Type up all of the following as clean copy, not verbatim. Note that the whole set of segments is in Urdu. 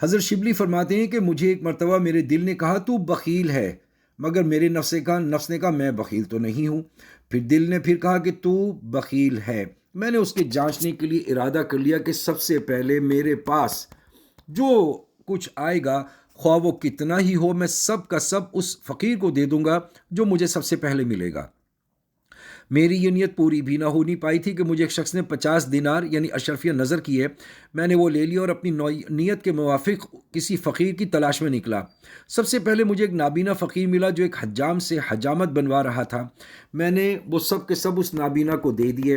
حضرت شبلی فرماتے ہیں کہ مجھے ایک مرتبہ میرے دل نے کہا تو بخیل ہے، مگر میرے نفس نے کہا میں بخیل تو نہیں ہوں۔ پھر دل نے پھر کہا کہ تو بخیل ہے۔ میں نے اس کے جانچنے کے لیے ارادہ کر لیا کہ سب سے پہلے میرے پاس جو کچھ آئے گا، خواہ وہ کتنا ہی ہو، میں سب کا سب اس فقیر کو دے دوں گا جو مجھے سب سے پہلے ملے گا۔ میری یہ نیت پوری بھی نہ ہونی پائی تھی کہ مجھے ایک شخص نے 50 دینار یعنی اشرفیہ نظر کیے۔ میں نے وہ لے لیا اور اپنی نیت کے موافق کسی فقیر کی تلاش میں نکلا۔ سب سے پہلے مجھے ایک نابینا فقیر ملا جو ایک حجام سے حجامت بنوا رہا تھا۔ میں نے وہ سب کے سب اس نابینا کو دے دیے۔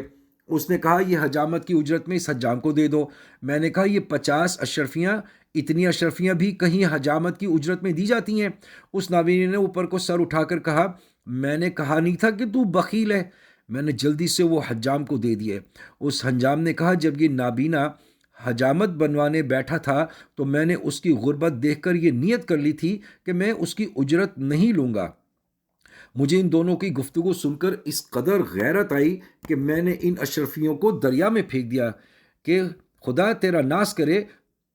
اس نے کہا یہ حجامت کی اجرت میں اس حجام کو دے دو۔ میں نے کہا یہ 50 اشرفیاں، اتنی اشرفیاں بھی کہیں حجامت کی اجرت میں دی جاتی ہیں؟ اس نابینے نے اوپر کو سر اٹھا کر کہا میں نے کہا نہیں تھا کہ تو بخیل ہے۔ میں نے جلدی سے وہ حجام کو دے دیے۔ اس حجام نے کہا جب یہ نابینا حجامت بنوانے بیٹھا تھا تو میں نے اس کی غربت دیکھ کر یہ نیت کر لی تھی کہ میں اس کی اجرت نہیں لوں گا۔ مجھے ان دونوں کی گفتگو سن کر اس قدر غیرت آئی کہ میں نے ان اشرفیوں کو دریا میں پھینک دیا کہ خدا تیرا ناس کرے،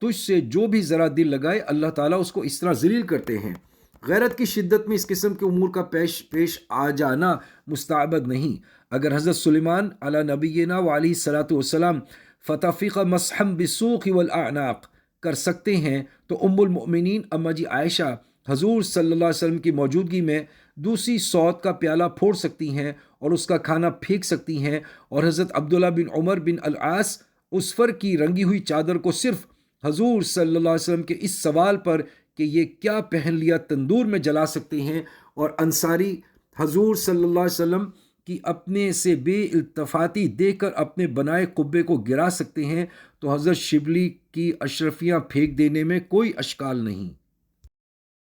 تجھ سے جو بھی ذرا دل لگائے اللہ تعالیٰ اس کو اس طرح ذلیل کرتے ہیں۔ غیرت کی شدت میں اس قسم کے امور کا پیش آ جانا مستعبد نہیں۔ اگر حضرت سلیمان علی نبینا و علیہ الصلاۃ والسلام فتفیق مسحم بالسوق والاعناق کر سکتے ہیں تو ام المؤمنین اما جی عائشہ حضور صلی اللہ علیہ وسلم کی موجودگی میں دوسری سوت کا پیالہ پھوڑ سکتی ہیں اور اس کا کھانا پھینک سکتی ہیں، اور حضرت عبداللہ بن عمر بن العاص اسفر کی رنگی ہوئی چادر کو صرف حضور صلی اللہ علیہ وسلم کے اس سوال پر کہ یہ کیا پہن لیا تندور میں جلا سکتے ہیں، اور انصاری حضور صلی اللہ علیہ وسلم کی اپنے سے بے التفاتی دیکھ کر اپنے بنائے قبے کو گرا سکتے ہیں، تو حضرت شبلی کی اشرفیاں پھینک دینے میں کوئی اشکال نہیں۔